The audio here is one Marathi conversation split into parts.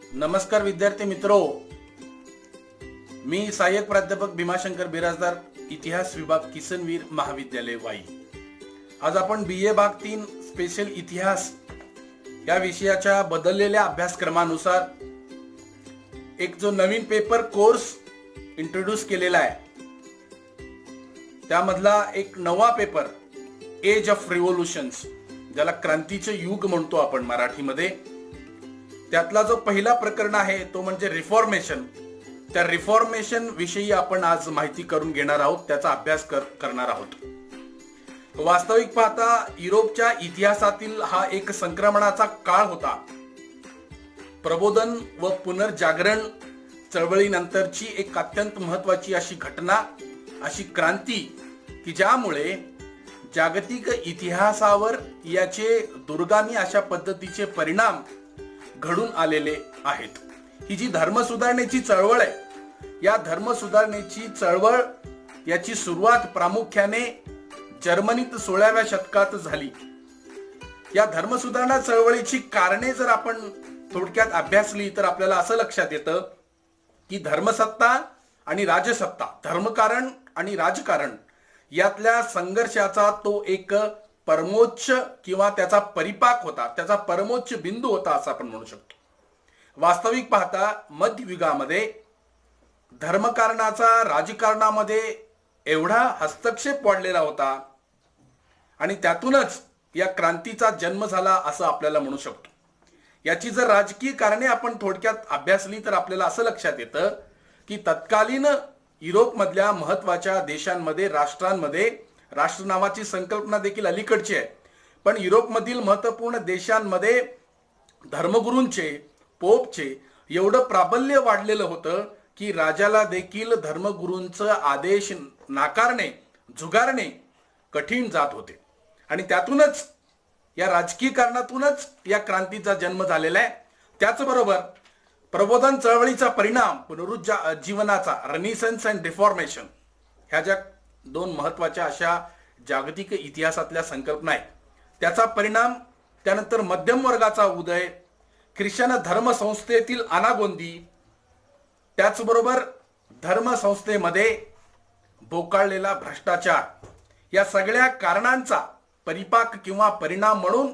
नमस्कार विद्यार्थी मित्रो, मी सहाय्यक प्राध्यापक भीमाशंकर बिराजदार, इतिहास विभाग किसनवीर महाविद्यालय वाई। आज आपण BA भाग 3 स्पेशल इतिहास या विषयाच्या बदललेल्या अभ्यासक्रमानुसार एक जो नवीन पेपर कोर्स इंट्रोड्यूस केलेला आहे, त्यामधला एक नवा पेपर एज ऑफ रिव्होल्यूशन्स, ज्याला क्रांतीचे युग म्हणतो आपण मराठीमध्ये, त्यातला जो पहिला प्रकरण आहे तो म्हणजे रिफॉर्मेशन। त्या रिफॉर्मेशन विषयी आपण आज माहिती करून घेणार आहोत, त्याचा अभ्यास करणार आहोत। वास्तविक पाहता युरोपच्या इतिहासातील हा एक संक्रमणाचा काळ होता। प्रबोधन व पुनर्जागरण चळवळीनंतरची एक अत्यंत महत्वाची अशी घटना, अशी क्रांती की ज्यामुळे जागतिक इतिहासावर याचे दुर्गामी अशा पद्धतीचे परिणाम घडून आलेले आहेत। ही जी धर्म सुधारणेची चळवळ आहे, या धर्म सुधारणेची चळवळ याची सुरुवात प्रामुख्याने जर्मनीत 16व्या शतकात झाली। या धर्म सुधारणा चळवळीची कारणे जर आपण थोडक्यात अभ्यासली तर आपल्याला असं लक्षात येतं की धर्मसत्ता आणि राजसत्ता, धर्मकारण आणि राजकारण यातल्या संघर्षाचा तो एक परमोच्च किंवा त्याचा परिपाक होता, त्याचा परमोच्च बिंदू होता असं आपण म्हणू शकतो। वास्तविक पाहता मध्ययुगामध्ये धर्मकारणाचा राजकारणामध्ये एवढा हस्तक्षेप वाढलेला होता आणि त्यातूनच या क्रांतीचा जन्म झाला असं आपल्याला म्हणू शकतो। याची जर राजकीय कारणे आपण थोडक्यात अभ्यासली तर आपल्याला असं लक्षात येतं की तत्कालीन युरोपमधल्या महत्वाच्या देशांमध्ये, राष्ट्रांमध्ये, राष्ट्र नावाची संकल्पना देखील अलीकडची आहे, पण युरोपमधील महत्वपूर्ण देशांमध्ये धर्मगुरूंचे, पोपचे एवढं प्राबल्य वाढलेलं होतं की राजाला देखील धर्मगुरूंचं आदेश नाकारणे, झुगारणे कठीण जात होते। आणि त्यातूनच, या राजकीय कारणातूनच या क्रांतीचा जन्म झालेला आहे। त्याचबरोबर प्रबोधन चळवळीचा परिणाम, पुनरुज्जीवनाचा, रेनिसन्स अँड रिफॉर्मेशन, ह्या ज्या दोन महत्वाच्या अशा जागतिक इतिहासातल्या संकल्पना आहेत, त्याचा परिणाम, त्यानंतर मध्यम वर्गाचा उदय, ख्रिश्चन धर्मसंस्थेतील अनागोंदी, त्याचबरोबर धर्मसंस्थेमध्ये बोकाळलेला भ्रष्टाचार, या सगळ्या कारणांचा परिपाक किंवा परिणाम म्हणून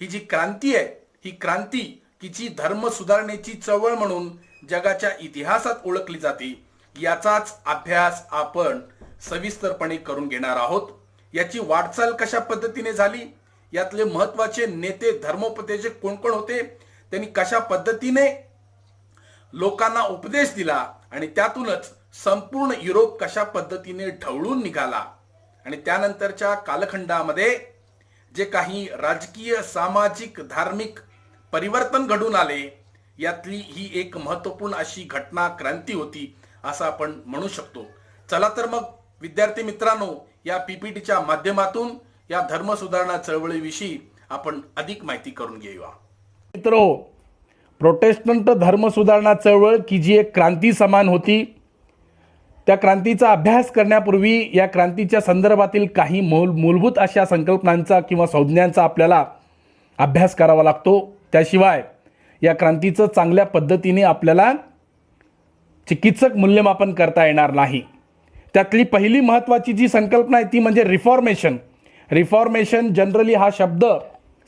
ही जी क्रांती आहे, ही क्रांती की जी धर्म सुधारणेची चळवळ म्हणून जगाच्या इतिहासात ओळखली जाते, याचाच अभ्यास आपण सविस्तरपणे करून घेणार आहोत। याची वाटचाल कशा पद्धतीने झाली, यातले महत्वाचे नेते, धर्मोपदेशक कोण कोण होते, त्यांनी कशा पद्धतीने लोकांना उपदेश दिला आणि त्यातूनच संपूर्ण युरोप कशा पद्धतीने ढवळून निघाला, आणि त्यानंतरच्या कालखंडामध्ये जे काही राजकीय, सामाजिक, धार्मिक परिवर्तन घडून आले, यातली ही एक महत्वपूर्ण अशी घटना, क्रांती होती असं आपण म्हणू शकतो। चला तर मग विद्यार्थी मित्रांनो, या PPTच्या माध्यमातून या धर्म सुधारणा चळवळीविषयी आपण अधिक माहिती करून घेऊया। मित्रो, प्रोटेस्टंट धर्म सुधारणा चळवळ की जी एक क्रांती समान होती, त्या क्रांतीचा अभ्यास करण्यापूर्वी या क्रांतीच्या संदर्भातील काही मूलभूत अशा संकल्पनांचा किंवा संज्ञांचा आपल्याला अभ्यास करावा लागतो। त्याशिवाय या क्रांतीचं चांगल्या पद्धतीने आपल्याला चिकित्सक मूल्यमापन करता येणार नाही। त्यातली पहिली महत्त्वाची जी संकल्पना आहे ती म्हणजे रिफॉर्मेशन। रिफॉर्मेशन जनरली हा शब्द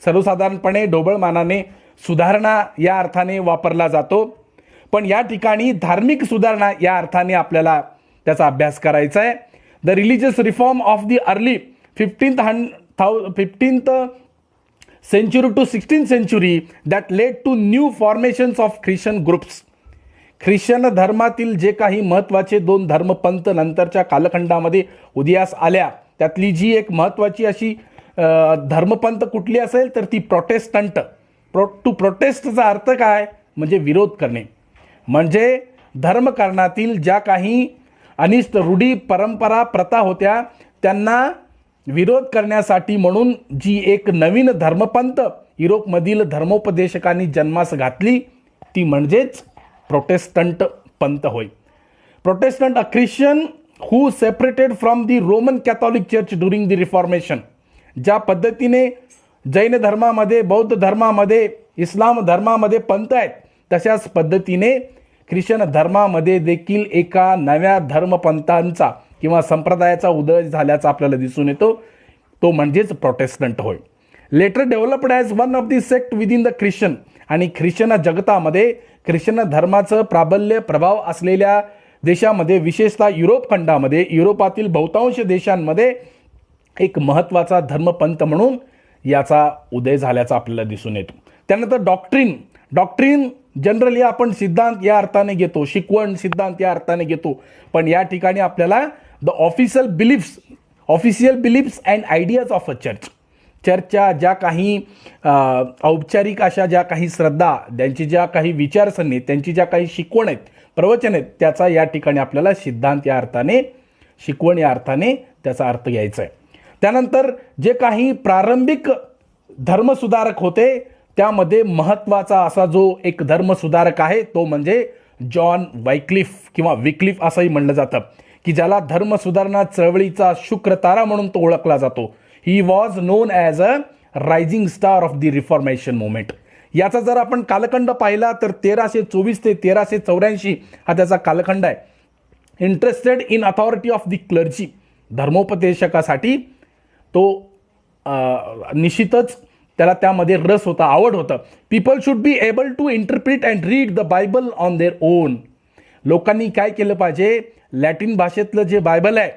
सर्वसाधारणपणे ढोबळमानाने सुधारणा या अर्थाने वापरला जातो, पण या ठिकाणी धार्मिक सुधारणा या अर्थाने आपल्याला त्याचा अभ्यास करायचा आहे। The religious reform of the early 15th century to 16th century that led to new formations of Christian groups. Christian धर्मातील जे काही महत्त्वाचे दोन धर्मपंथ नंतरच्या कालखंडामध्ये उदयास आल्या, त्यातली जी एक महत्त्वाची अशी धर्मपंथ कुठली असेल तर ती प्रोटेस्टंट। टू प्रोटेस्टचा अर्थ काय, म्हणजे विरोध करणे, म्हणजे धर्मकारणातील ज्या काही अनिष्ट रूढी, परंपरा, प्रथा होत्या त्यांना विरोध करण्यासाठी म्हणून जी एक नवीन धर्मपंथ युरोपमधील धर्मोपदेशकांनी जन्मास घातली ती म्हणजेच प्रोटेस्टंट पंथ होय। Protestant, a Christian who separated from the Roman Catholic church during the reformation. ज्या पद्धतीने जैन धर्मामध्ये, बौद्ध धर्मामध्ये, इस्लाम धर्मामध्ये पंथ आहेत, तशाच पद्धतीने ख्रिश्चन धर्मामध्ये देखील एका नव्या धर्मपंथांचा किंवा संप्रदायाचा उदय झाल्याचा आपल्याला दिसून येतो, तो म्हणजेच प्रोटेस्टंट होय. Later developed as one of the sect within the Christian. आणि ख्रिश्चन जगतामध्ये ख्रिश्चन धर्माचं प्राबल्य प्रभाव असलेल्या देशामध्ये, विशेषतः युरोप खंडामध्ये, युरोपातील बहुतांश देशांमध्ये एक महत्त्वाचा धर्मपंथ म्हणून याचा उदय झाल्याचा आपल्याला दिसून येतो. त्यानंतर डॉक्ट्रीन जनरली आपण सिद्धांत या अर्थाने घेतो, शिकवण सिद्धांत या अर्थाने घेतो, पण या ठिकाणी आपल्याला the official beliefs and ideas of a चर्चच्या ज्या काही औपचारिक अशा ज्या काही श्रद्धा, त्यांची ज्या काही विचारसरणी, त्यांची ज्या काही शिकवण आहेत, प्रवचन आहेत, त्याचा या ठिकाणी आपल्याला सिद्धांत या अर्थाने, शिकवण या अर्थाने त्याचा अर्थ घ्यायचा आहे. त्यानंतर जे काही प्रारंभिक धर्मसुधारक होते त्यामध्ये महत्त्वाचा असा जो एक धर्मसुधारक आहे तो म्हणजे जॉन वायक्लिफ किंवा विक्लिफ असंही म्हणलं जातं, की ज्याला धर्मसुधारणा चळवळीचा शुक्र तारा म्हणून तो ओळखला जातो. He was non as a rising star of the reformation movement. याचा जर आपण कालखंड पाहिला तर 1324 ते 1384 हा त्याचा कालखंड आहे. Interested in authority of the clergy, धर्मोपदेशकासाठी तो निश्चितच त्याला त्यामध्ये रस होता, आवड होतं. People should be able to interpret and read the Bible on their own. लोकांनी काय केलं पाहिजे, लॅटिन भाषेतलं जे बायबल आहे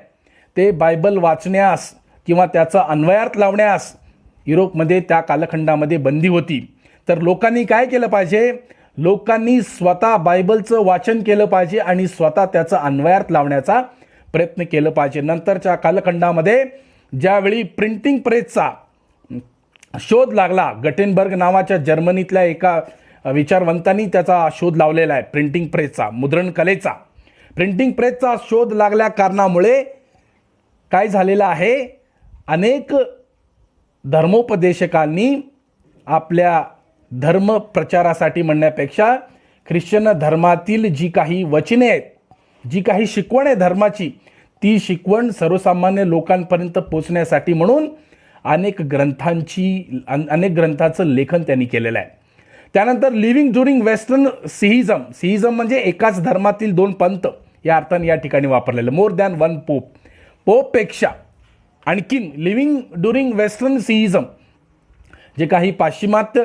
ते बायबल वाचण्यास किंवा त्याचा अन्वयार्थ लावण्यास युरोपमध्ये त्या कालखंडामध्ये बंदी होती. तर लोकांनी काय केलं पाहिजे, लोकांनी स्वतः बायबलचं वाचन केलं पाहिजे आणि स्वतः त्याचा अन्वयार्थ लावण्याचा प्रयत्न केलं पाहिजे. नंतरच्या कालखंडामध्ये ज्यावेळी प्रिंटिंग प्रेसचा शोध लागला, गटेनबर्ग नावाच्या जर्मनीतल्या एका विचारवंतांनी त्याचा शोध लावलेला आहे, प्रिंटिंग प्रेसचा, मुद्रण कलेचा. प्रिंटिंग प्रेसचा शोध लागल्या कारणामुळे काय झालेलं आहे, अनेक धर्मोपदेशकांनी आपल्या धर्म प्रचारासाठी म्हणण्यापेक्षा ख्रिश्चन धर्मातील जी काही वचने आहेत, जी काही शिकवण आहे धर्माची, ती शिकवण सर्वसामान्य लोकांपर्यंत पोचण्यासाठी म्हणून अनेक ग्रंथाचं लेखन त्यांनी केलेलं आहे. त्यानंतर लिव्हिंग ड्युरिंग वेस्टर्न सिहिझम म्हणजे एकाच धर्मातील दोन पंथ या अर्थाने या ठिकाणी वापरलेलं. मोर दॅन वन पोपपेक्षा आणखीन लिव्हिंग ड्युरिंग वेस्टर्न सिहिझम, जे काही पाश्चिमात्य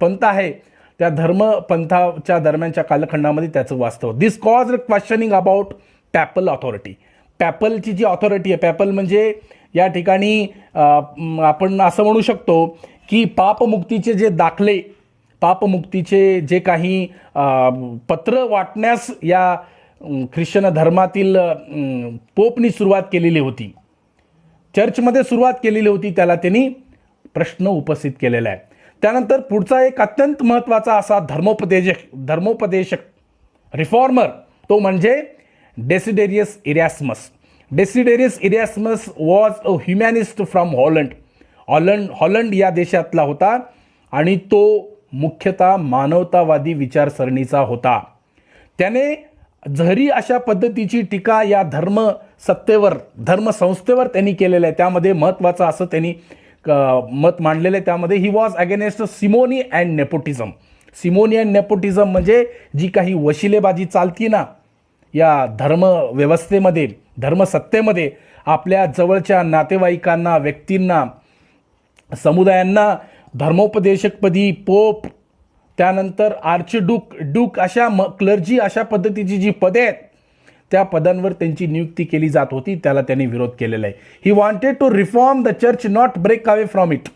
पंथ आहे त्या धर्मपंथाच्या दरम्यानच्या कालखंडामध्ये त्याचं वास्तव. This cause questioning about papal authority. पॅपलची जी ऑथॉरिटी आहे, पॅपल म्हणजे या ठिकाणी आपण असं म्हणू शकतो की पापमुक्तीचे जे दाखले, पापमुक्तीचे जे काही पत्र वाटण्यास या ख्रिश्चन धर्मातील पोपनी सुरुवात केलेली होती, चर्चमध्ये सुरुवात केलेली होती, त्याला त्यांनी प्रश्न उपस्थित केलेला आहे. त्यानंतर पुढचा एक अत्यंत महत्त्वाचा असा धर्मोपदेशक रिफॉर्मर तो म्हणजे डेसिडेरियस इरॅस्मस. डेसिडेरियस इरॅस्मस was a humanist from Holland या देशातला होता आणि तो मुख्यतः मानवतावादी विचारसरणीचा होता. त्याने जहरी अशा पद्धतीची टीका या धर्मसंस्थेवर त्यांनी केलेलं आहे. त्यामध्ये महत्त्वाचं असं त्यांनी मत मांडलेलं आहे. त्यामध्ये he was against Simoni and nepotism म्हणजे जी काही वशिलेबाजी चालती ना या धर्मव्यवस्थेमध्ये, धर्मसत्तेमध्ये, आपल्या जवळच्या नातेवाईकांना, व्यक्तींना, समुदायांना धर्मोपदेशकपदी पोप, त्यानंतर आर्चड्यूक अशा क्लर्जी अशा पद्धतीची जी पदे आहेत त्या पदांवर त्यांची नियुक्ती केली जात होती. त्याला त्यांनी विरोध केलेला आहे. He wanted to reform the church, not break away from it.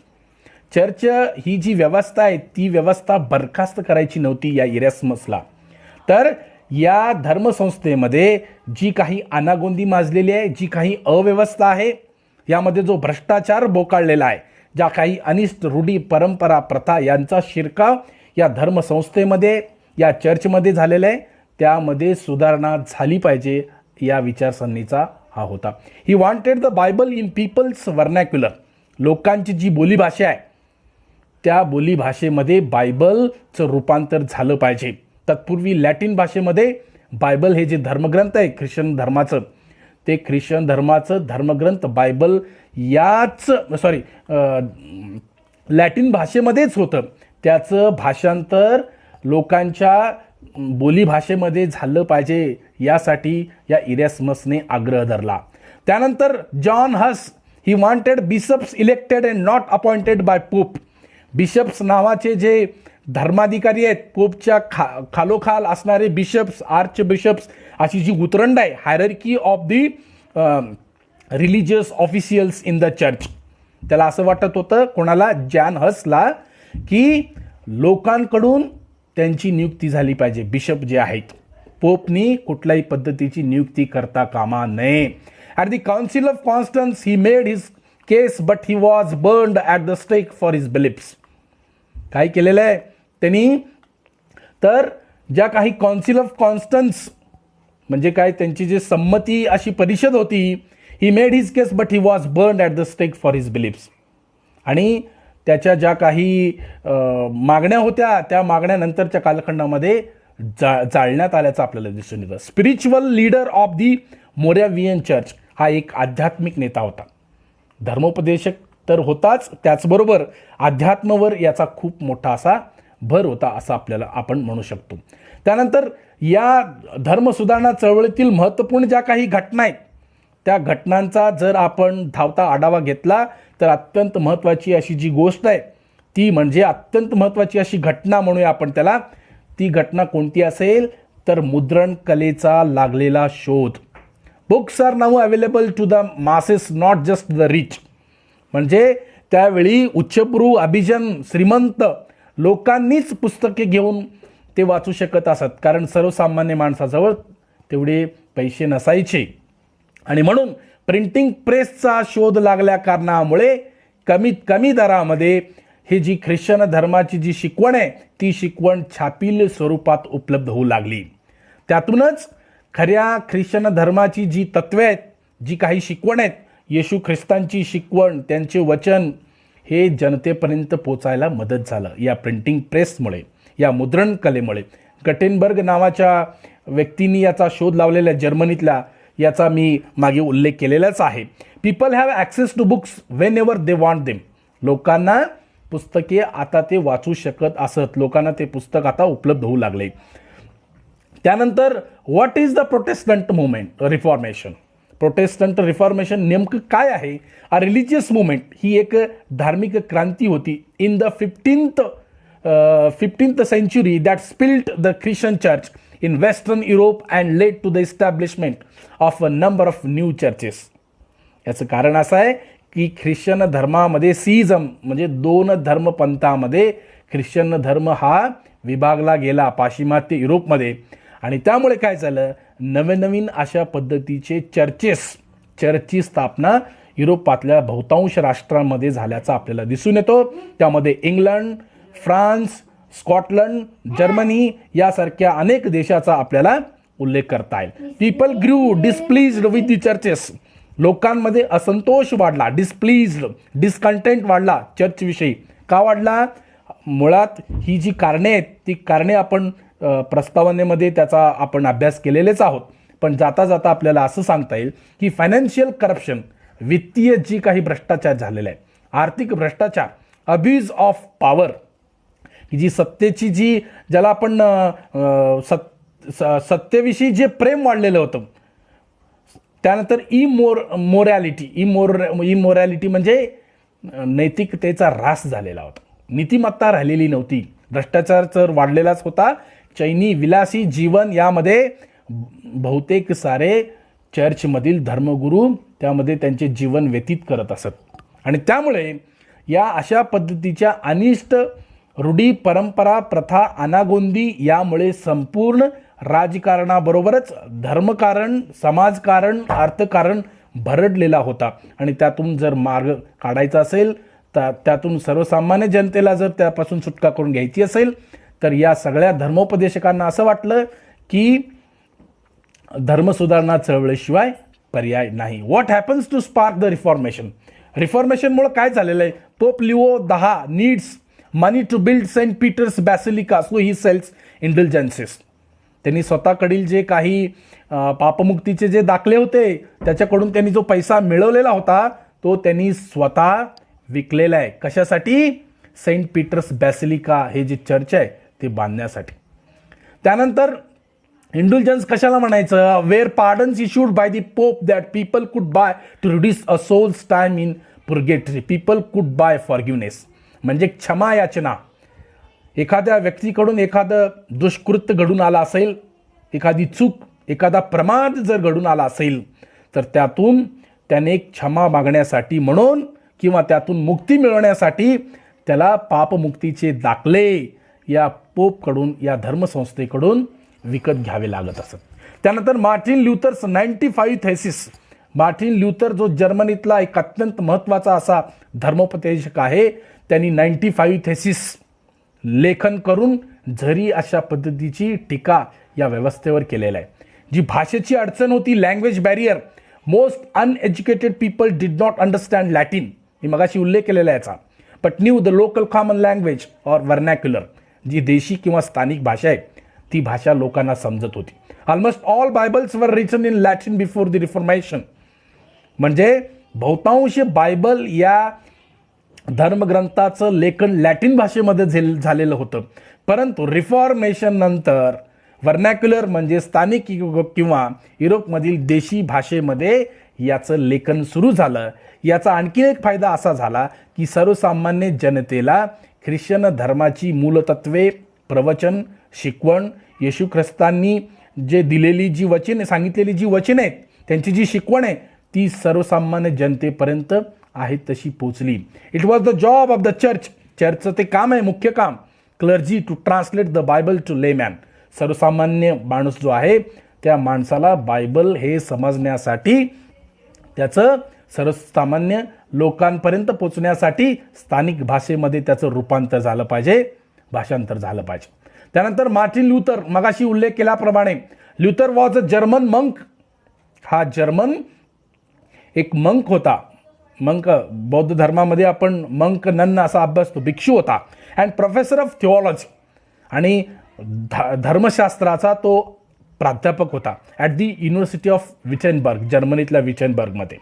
Church ही जी व्यवस्था आहे ती व्यवस्था बरखास्त करायची नव्हती या इरॅस्मसला. तर या धर्मसंस्थेमध्ये जी काही अनागोंदी माजलेली आहे, जी काही अव्यवस्था आहे, यामध्ये जो भ्रष्टाचार बोकाळलेला आहे, ज्या काही अनिष्ट रूढी, परंपरा, प्रथा यांचा शिरकाव या धर्मसंस्थेमध्ये, या चर्चमध्ये झालेला आहे, त्यामध्ये सुधारणा झाली पाहिजे या विचारसरणीचा हा होता. He wanted the Bible in people's vernacular. लोकांची जी बोलीभाषा आहे त्या बोलीभाषेमध्ये बायबलचं रूपांतर झालं पाहिजे. तत्पूर्वी लॅटिन भाषेमध्ये बायबल हे जे धर्मग्रंथ आहे ख्रिश्चन धर्माचं, ते ख्रिश्चन धर्माचं धर्मग्रंथ बायबल लॅटिन भाषेमध्येच होतं. त्याचं भाषांतर लोकांच्या बोलीभाषेमध्ये झालं पाहिजे यासाठी या इरॅस्मसने आग्रह धरला. त्यानंतर John Hus he wanted bishops elected and not appointed by pope. Bishops नावाचे जे धर्माधिकारी आहेत, पोपच्या खालोखाल असणारे बिशप्स, आर्च बिशप्स, अशी जी उतरंड आहे, hierarchy of the religious officials in the church. त्याला असं वाटत होतं, कोणाला, जॉन हसला, की लोकांकडून त्यांची नियुक्ती झाली पाहिजे. बिशप जे आहेत, पोपनी कुठल्याही पद्धतीची नियुक्ती करता कामा नये. At the Council of Constance he made his case but he was burned at the stake for his beliefs. काय केलेलं आहे त्यांनी, तर ज्या काही काउन्सिल ऑफ कॉन्स्टन्स म्हणजे काय, त्यांची जी संमती अशी परिषद होती, he made his case but he was burned at the stake for his beliefs. आणि त्याच्या ज्या काही मागण्या होत्या, त्या मागण्यानंतरच्या कालखंडामध्ये जाळण्यात आल्याचं आपल्याला दिसून येतं. Spiritual leader of the Moravian church हा एक आध्यात्मिक नेता होता. धर्मोपदेशक तर होताच, त्याचबरोबर अध्यात्मावर याचा खूप मोठा असा भर होता, असं आपल्याला आपण म्हणू शकतो. त्यानंतर या धर्मसुधारणा चळवळीतील महत्त्वपूर्ण ज्या काही घटना आहेत, त्या घटनांचा जर आपण धावता आढावा घेतला तर अत्यंत महत्त्वाची अशी जी गोष्ट आहे, ती म्हणजे अत्यंत महत्त्वाची अशी घटना म्हणूया आपण त्याला, ती घटना कोणती असेल तर मुद्रण कलेचा लागलेला शोध. Books are now available to the masses, not just the rich. म्हणजे त्यावेळी उच्चभ्रू, अभिजन, श्रीमंत लोकांनीच पुस्तके घेऊन ते वाचू शकत असत, कारण सर्वसामान्य माणसाजवळ तेवढे पैसे नसायचे. आणि म्हणून प्रिंटिंग प्रेसचा शोध लागल्या कारणामुळे कमीत कमी दरामध्ये ही जी ख्रिश्चन धर्माची जी शिकवण आहे, ती शिकवण छापील स्वरूपात उपलब्ध होऊ लागली. त्यातूनच खऱ्या ख्रिश्चन धर्माची जी तत्वे आहेत, जी काही शिकवण आहेत, येशू ख्रिस्तांची शिकवण, त्यांचे वचन, हे जनतेपर्यंत पोचायला मदत झालं या प्रिंटिंग प्रेसमुळे, या मुद्रण कलेमुळे. गटेनबर्ग नावाच्या व्यक्तींनी याचा शोध लावलेला, जर्मनीतला, याचा मी मागे उल्लेख केलेलाच आहे. People have access to books whenever they want them. लोकांना पुस्तके आता ते वाचू शकत असत, लोकांना ते पुस्तक आता उपलब्ध होऊ लागले. त्यानंतर what is the Protestant movement reformation. Protestant reformation नेमकं काय आहे? अ रिलिजियस मुवमेंट, ही एक धार्मिक क्रांती होती in the 15th century that split the Christian church in Western Europe and led to the establishment of a number of new churches. याचं कारण असं आहे की ख्रिश्चन धर्मामध्ये सिझम म्हणजे दोन धर्मपंथामध्ये ख्रिश्चन धर्म हा विभागला गेला पाश्चिमात्य युरोपमध्ये. आणि त्यामुळे काय झालं, नवनवीन अशा पद्धतीचे चर्चची स्थापना युरोपातल्या बहुतांश राष्ट्रांमध्ये झाल्याचा आपल्याला दिसून येतो. त्यामध्ये इंग्लंड, फ्रान्स, स्कॉटलंड, जर्मनी यासारख्या अनेक देशाचा आपल्याला उल्लेख करता येईल. People Guru displeased with the चर्चेस. लोकांमध्ये असंतोष वाढला, डिस्कंटेंट वाढला चर्चविषयी. का वाढला? मुळात ही जी कारणे आहेत, ती कारणे आपण प्रस्तावनेमध्ये त्याचा आपण अभ्यास केलेलेच आहोत. पण जाता जाता आपल्याला असं सांगता येईल की फायनान्शियल करप्शन, वित्तीय जी काही भ्रष्टाचार झालेला आहे, आर्थिक भ्रष्टाचार, अब्यूज ऑफ पॉवर, की जी सत्तेची जी ज्याला आपण सत्तेविषयी जे प्रेम वाढलेलं होतं. त्यानंतर इमोरॅलिटी म्हणजे नैतिकतेचा ऱ्हास झालेला होता, नीतिमत्ता राहिलेली नव्हती, भ्रष्टाचार तर वाढलेलाच होता. चैनी विलासी जीवन यामध्ये बहुतेक सारे चर्चमधील धर्मगुरू त्यामध्ये त्यांचे जीवन व्यतीत करत असत. आणि त्यामुळे या अशा पद्धतीच्या अनिष्ट रूढी, परंपरा, प्रथा, अनागोंदी यामुळे संपूर्ण राजकारणाबरोबरच धर्मकारण, समाजकारण, अर्थकारण भरडलेला होता. आणि त्यातून जर मार्ग काढायचा असेल, तर त्यातून सर्वसामान्य जनतेला जर त्यापासून सुटका करून घ्यायची असेल, तर या सगळ्या धर्मोपदेशकांना असं वाटलं की धर्मसुधारणा चळवळीशिवाय पर्याय नाही. What happens to spark the Reformation. रिफॉर्मेशनमुळे काय झालेलं आहे? Pope Leo 10 needs money to build Saint Peter's Basilica, so he sells indulgences. त्यांनी स्वतःकडील जे काही पापमुक्तीचे जे दाखले होते, त्याच्याकडून त्यांनी जो पैसा मिळवलेला होता, तो त्यांनी स्वतः विकलेला आहे. कशासाठी? सेंट पीटर्स बॅसिलिका हे जे चर्च आहे ते बांधण्यासाठी. त्यानंतर इंडुलजन्स कशाला म्हणायचं? Were pardons issued by the pope that people could buy to reduce a soul's time in purgatory. People could buy forgiveness म्हणजे क्षमा याचना. एखाद्या व्यक्तीकडून एखादं दुष्कृत्य घडून आलं असेल, एखादी चूक, एखादा प्रमाद जर घडून आला असेल, तर त्यातून त्याने क्षमा मागण्यासाठी म्हणून किंवा त्यातून मुक्ती मिळवण्यासाठी त्याला पापमुक्तीचे दाखले या पोपकडून, या धर्मसंस्थेकडून विकत घ्यावे लागत असत. त्यानंतर मार्टिन ल्युथर्स 95 थेसिस. मार्टिन ल्युथर जो जर्मनीतला एक अत्यंत महत्त्वाचा असा धर्मोपदेशक आहे, त्यांनी 95 थेसिस लेखन करून झरी अशा पद्धतीची टीका या व्यवस्थेवर केलेला आहे. जी भाषेची अडचण होती, language barrier, most uneducated people did not understand Latin. मी मगाशी उल्लेख केलेला आहे याचा. But new the local common language or vernacular, जी देशी किंवा स्थानिक भाषा आहे ती भाषा लोकांना समजत होती. Almost all Bibles were written in Latin before the Reformation. म्हणजे बहुतांश बायबल या धर्मग्रंथाचं लेखन लॅटिन भाषेमध्ये झालेलं होतं. परंतु रिफॉर्मेशन नंतर वर्नॅक्युलर म्हणजे स्थानिक किंवा युरोपमधील देशी भाषेमध्ये याचं लेखन सुरू झालं. याचा आणखी एक फायदा असा झाला की सर्वसामान्य जनतेला ख्रिश्चन धर्माची मूलतत्वे, प्रवचन, शिकवण, येशू ख्रिस्तांनी जे दिलेली जी वचने, सांगितलेली जी वचने आहेत, त्यांची जी शिकवण आहे ती सर्वसामान्य जनतेपर्यंत आहे तशी पोचली. It was the job of the church. चर्चचं ते काम आहे, मुख्य काम, clergy to translate the Bible to layman. सर्वसामान्य माणूस जो आहे त्या माणसाला बायबल हे समजण्यासाठी, त्याचं सर्वसामान्य लोकांपर्यंत पोचण्यासाठी स्थानिक भाषेमध्ये त्याचं रूपांतर झालं पाहिजे, भाषांतर झालं पाहिजे. त्यानंतर मार्टिन ल्युथर, मगाशी उल्लेख केल्याप्रमाणे, Luther was a German monk. हा जर्मन एक मंक होता. मंक बौद्ध धर्मामध्ये आपण मंक, नन असा अभ्यासतो, भिक्षू होता. अँड प्रोफेसर ऑफ थिओलॉजी, आणि धर्मशास्त्राचा तो प्राध्यापक होता at the University of Wittenberg, जर्मनीतल्या विटेनबर्गमध्ये.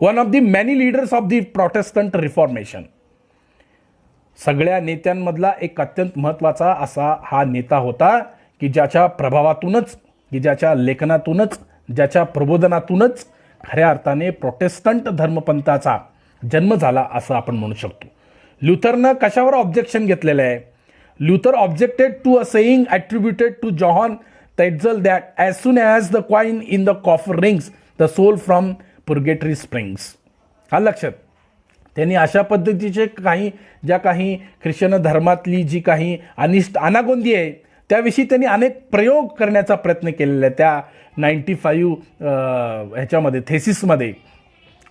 One of the many leaders of the Protestant Reformation. सगळ्या नेत्यांमधला एक अत्यंत महत्त्वाचा असा हा नेता होता की ज्याच्या प्रभावातूनच, की ज्याच्या लेखनातूनच, ज्याच्या प्रबोधनातूनच खऱ्या अर्थाने प्रोटेस्टंट धर्मपंथाचा जन्म झाला असं आपण म्हणू शकतो. ल्युथरनं कशावर ऑब्जेक्शन घेतलेलं आहे? Luther objected to a saying attributed to John Tetzel that as soon as the coin in the coffer rings the soul from purgatory springs. हा लक्षात. त्यांनी अशा पद्धतीचे ज्या काही ख्रिश्चन धर्मातली जी काही अनिष्ट अनागोंदी आहे त्याविषयी त्यांनी अनेक प्रयोग करण्याचा प्रयत्न केलेला आहे. त्या 95 ह्याच्यामध्ये थेसिसमध्ये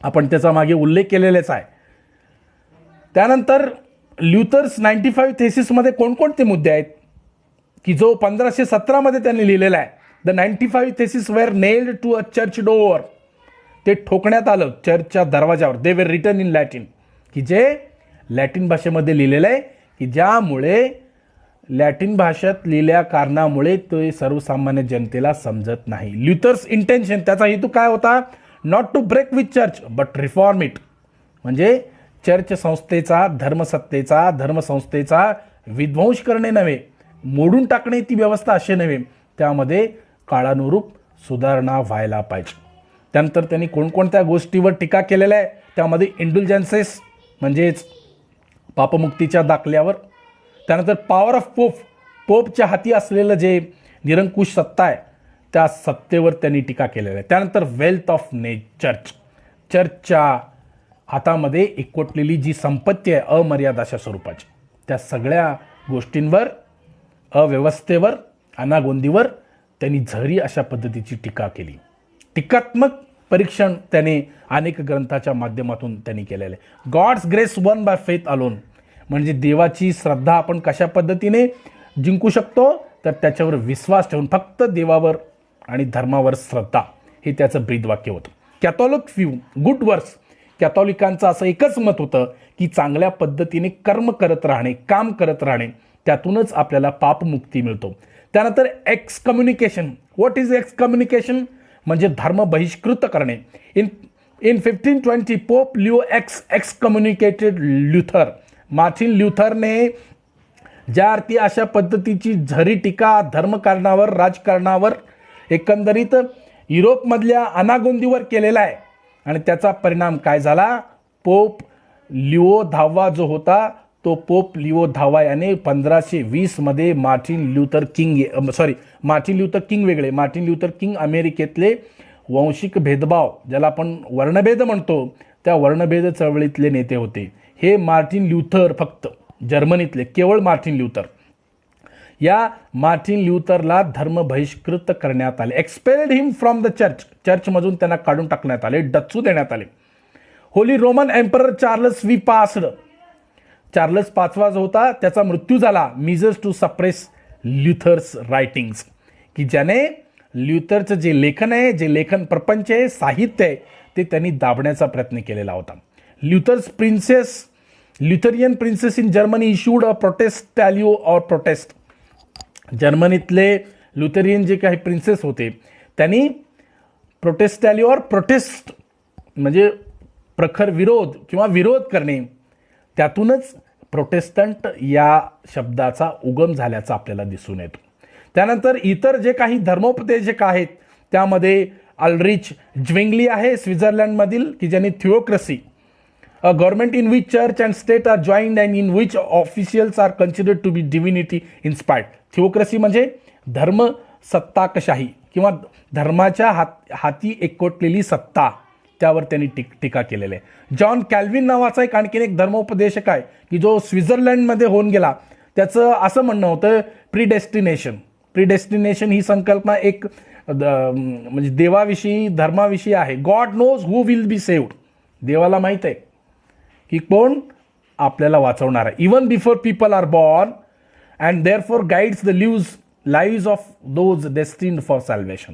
आपण त्याचा मागे उल्लेख केलेलाच आहे. त्यानंतर ल्युथर्स 95 थेसिसमध्ये कोणकोणते मुद्दे आहेत की जो 1517 त्यांनी लिहिलेला आहे. The 95 thesis were nailed to a church door. ते ठोकण्यात आलं चर्चच्या दरवाजावर. They were written in Latin, की जे लॅटिन भाषेमध्ये लिहिलेलं आहे, की ज्यामुळे लॅटिन भाषेत लिहिल्या कारणामुळे ते सर्वसामान्य जनतेला समजत नाही. ल्युथर्स इंटेन्शन, त्याचा हेतू काय होता? Not to break with church but reform it. म्हणजे चर्च संस्थेचा, धर्मसत्तेचा, धर्मसंस्थेचा विध्वंस करणे नव्हे, मोडून टाकणे ती व्यवस्था असे नव्हे, त्यामध्ये काळानुरूप सुधारणा व्हायला पाहिजे. त्यानंतर त्यांनी कोणकोणत्या गोष्टीवर टीका केलेल्या आहे? त्यामध्ये इंडुलजन्सेस म्हणजेच पापमुक्तीच्या दाखल्यावर. त्यानंतर पॉवर ऑफ पोपच्या हाती असलेलं जे निरंकुश सत्ता आहे त्या सत्तेवर त्यांनी टीका केलेली आहे. त्यानंतर वेल्थ ऑफ चर्च, चर्चच्या हातामध्ये एकवटलेली जी संपत्ती आहे अमर्याद अशा स्वरूपाची, त्या सगळ्या गोष्टींवर, अव्यवस्थेवर, अनागोंदीवर त्यांनी झरी अशा पद्धतीची टीका केली. टीकात्मक परीक्षण त्याने अनेक ग्रंथाच्या माध्यमातून त्यांनी केलेलं आहे. God's grace won by faith alone, म्हणजे देवाची श्रद्धा आपण कशा पद्धतीने जिंकू शकतो? तर त्याच्यावर विश्वास ठेवून, फक्त देवावर आणि धर्मावर श्रद्धा, हे त्याचं ब्रीदवाक्य होतं. कॅथॉलिक फ्यू गुड वर्क्स, कॅथॉलिकांचं असं एकच मत होतं की चांगल्या पद्धतीने कर्म करत राहणे, काम करत राहणे, त्यातूनच आपल्याला पापमुक्ती मिळतो. त्यानंतर एक्सकम्युनिकेशन. What is एक्सकम्युनिकेशन? म्हणजे धर्म बहिष्कृत करणे. In 1520 Pope Leo excommunicated Luther. Martin ल्युथरने ज्या अर्थी अशा पद्धतीची झरी टीका धर्मकारणावर राजकारणावर एकंदरीत युरोपमधल्या अनागोंदीवर केलेला आहे आणि त्याचा परिणाम काय झाला. पोप लिओ 10वा जो होता तो पोप लिओ 10वा याने 1520 मध्ये मार्टिन ल्युथर किंग वेगळे, मार्टिन ल्युथर किंग अमेरिकेतले वांशिक भेदभाव ज्याला आपण वर्णभेद म्हणतो त्या वर्णभेद चळवळीतले नेते होते. हे मार्टिन ल्युथर, फक्त जर्मनीतले केवळ मार्टिन ल्युथर, या मार्टिन ल्युथरला धर्म बहिष्कृत करण्यात आले. एक्सपेल्ड हिम फ्रॉम द चर्चमधून त्यांना काढून टाकण्यात आले, डच्चू देण्यात आले. होली रोमन एम्परर चार्लस 5वा जो होता त्याचा मृत्यू झाला मीजर्स टू सप्रेस ल्युथर्स रायटिंग्स, की ज्याने ल्युथरचं जे लेखन आहे, जे लेखन प्रपंच आहे, साहित्य आहे, ते त्यांनी दाबण्याचा प्रयत्न केलेला होता. Lutheran princes in Germany issued a protestation or protest. जर्मनीतले ल्युथरियन जे काही प्रिन्सेस होते त्यांनी प्रोटेस्टॅलिओ ऑर प्रोटेस्ट म्हणजे प्रखर विरोध किंवा विरोध करणे, त्यातूनच प्रोटेस्टंट या शब्दाचा उगम झाल्याचा आपल्याला दिसून येतो. त्यानंतर इतर जे काही धर्मोपदेशक आहेत त्यामध्ये अल्रिच ज्विंगली आहे स्वित्झर्लंडमधील, की ज्यांनी theocracy a government in which church and state are joined and in which officials are considered to be divinity inspired. Theocracy म्हणजे धर्म सत्ताकशाही किंवा धर्माच्या हाती एकवटलेली सत्ता, त्यावर त्यांनी टीका केलेली आहे. जॉन कॅल्विन नावाचा आणखीन एक धर्मोपदेशक आहे की जो स्वित्झर्लंडमध्ये होऊन गेला. त्याचं असं म्हणणं होतं प्रिडेस्टिनेशन ही संकल्पना एक म्हणजे देवाविषयी धर्माविषयी आहे. God knows who will be saved. देवाला माहीत आहे की कोण आपल्याला वाचवणार आहे. Even before people are born and therefore guides the lives of those destined for salvation.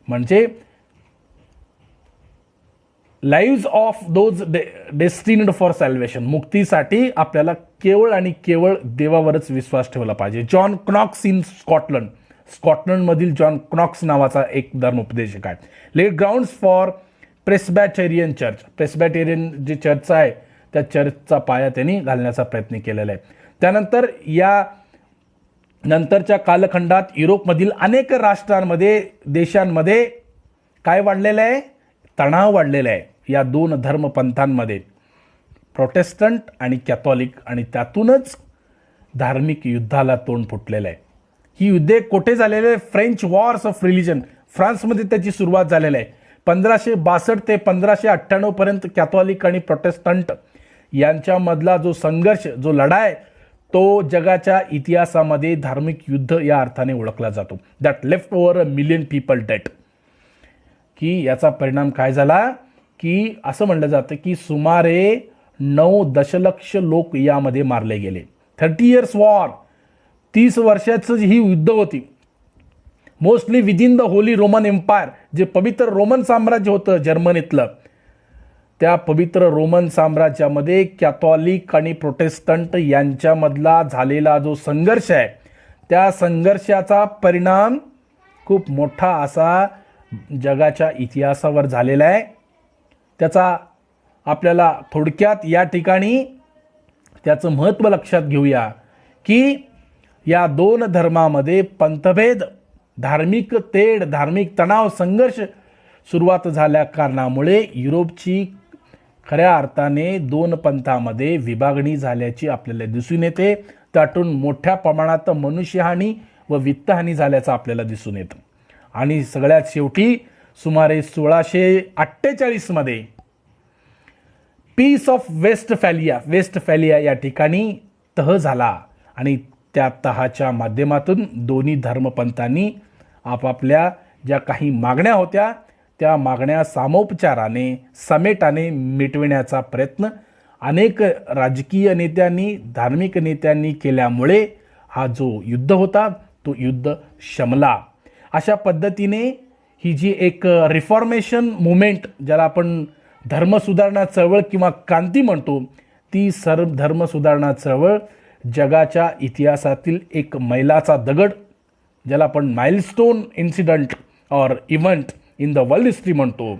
म्हणजे lives of those destined for salvation, मुक्तीसाठी आपल्याला केवळ आणि केवळ देवावरच विश्वास ठेवला पाहिजे. जॉन क्नॉक्स इन स्कॉटलंडमधील जॉन क्नॉक्स नावाचा एक धर्मोपदेशक आहे. Laid grounds for Presbyterian church. Presbyterian जे चर्च आहे त्या चर्चचा पाया त्यांनी घालण्याचा प्रयत्न केलेला आहे. त्यानंतर या नंतरच्या कालखंडात युरोपमधील अनेक राष्ट्रांमध्ये देशांमध्ये काय वाढलेलं आहे, तणाव वाढलेला आहे या दोन धर्मपंथांमध्ये, प्रोटेस्टंट आणि कॅथॉलिक, आणि त्यातूनच धार्मिक युद्धाला तोंड फुटलेलं आहे. ही युद्धे कोठे झालेले आहे? फ्रेंच वॉर्स ऑफ रिलिजन, फ्रान्समध्ये त्याची सुरुवात झालेली आहे. 1562 ते 1598 पर्यंत कॅथॉलिक आणि प्रोटेस्टंट यांच्यामधला जो संघर्ष, जो लढाई, तो जगाच्या इतिहासामध्ये धार्मिक युद्ध या अर्थाने ओळखला जातो. That left over 1 million people dead. की याचा परिणाम काय झाला की असं म्हणलं जातं की सुमारे 9 दशलक्ष लोक यामध्ये मारले गेले. 30 इयर्स वॉर, 30 वर्षाचं ही युद्ध होती. Mostly within the Holy Roman Empire, जे पवित्र रोमन साम्राज्य होतं जर्मनीतलं, त्या पवित्र रोमन साम्राज्यामध्ये कॅथॉलिक आणि प्रोटेस्टंट यांच्यामधला झालेला जो संघर्ष आहे त्या संघर्षाचा परिणाम खूप मोठा असा जगाच्या इतिहासावर झालेला आहे. त्याचा आपल्याला थोडक्यात या ठिकाणी त्याचं महत्त्व लक्षात घेऊया की या दोन धर्मामध्ये पंथभेद, धार्मिक तेढ, धार्मिक तणाव, संघर्ष सुरुवात झाल्या कारणामुळे युरोपची खऱ्या अर्थाने दोन पंथामध्ये विभागणी झाल्याची आपल्याला दिसून येते. त्यातून मोठ्या प्रमाणात मनुष्यहानी व वित्तहानी झाल्याचं आपल्याला दिसून येतं. आणि सगळ्यात शेवटी सुमारे 1648 मध्ये पीस ऑफ वेस्टफॅलिया या ठिकाणी तह झाला आणि त्या तहाच्या माध्यमातून दोन्ही धर्मपंथांनी आपापल्या ज्या काही मागण्या होत्या त्या मागण्या सामोपचाराने, समेटाने मिटविण्याचा प्रयत्न अनेक राजकीय नेत्यांनी, धार्मिक नेत्यांनी केल्यामुळे हा जो युद्ध होता तो युद्ध शमला. अशा पद्धतीने ही जी एक रिफॉर्मेशन मुवमेंट, ज्याला आपण धर्मसुधारणा चळवळ किंवा क्रांती म्हणतो, ती धर्मसुधारणा चळवळ जगाच्या इतिहासातील एक मैलाचा दगड, ज्याला आपण माइलस्टोन इन्सिडंट और event in the world history म्हणतो,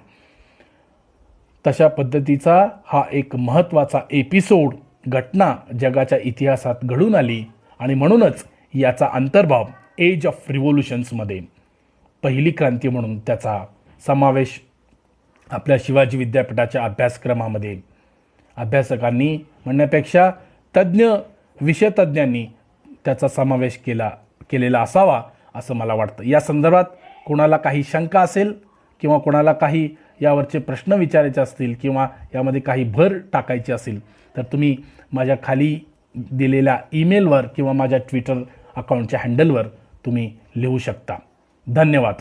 तशा पद्धतीचा हा एक महत्त्वाचा एपिसोड, घटना जगाच्या इतिहासात घडून आली आणि म्हणूनच याचा अंतर्भाव एज ऑफ रिव्होल्युशन्समध्ये पहिली क्रांती म्हणून त्याचा समावेश आपल्या शिवाजी विद्यापीठाच्या अभ्यासक्रमामध्ये अभ्यासकांनी म्हणण्यापेक्षा विषयतज्ञांनी त्याचा समावेश केलेला असावा असं मला वाटतं. या संदर्भात कोणाला काही शंका असेल किंवा कोणाला काही यावरचे प्रश्न विचारायचे असतील किंवा यामध्ये काही भर टाकायची असेल तर तुम्ही माझ्या खाली दिलेल्या ईमेलवर किंवा माझ्या ट्विटर अकाउंटच्या हँडलवर तुम्ही लिहू शकता. धन्यवाद.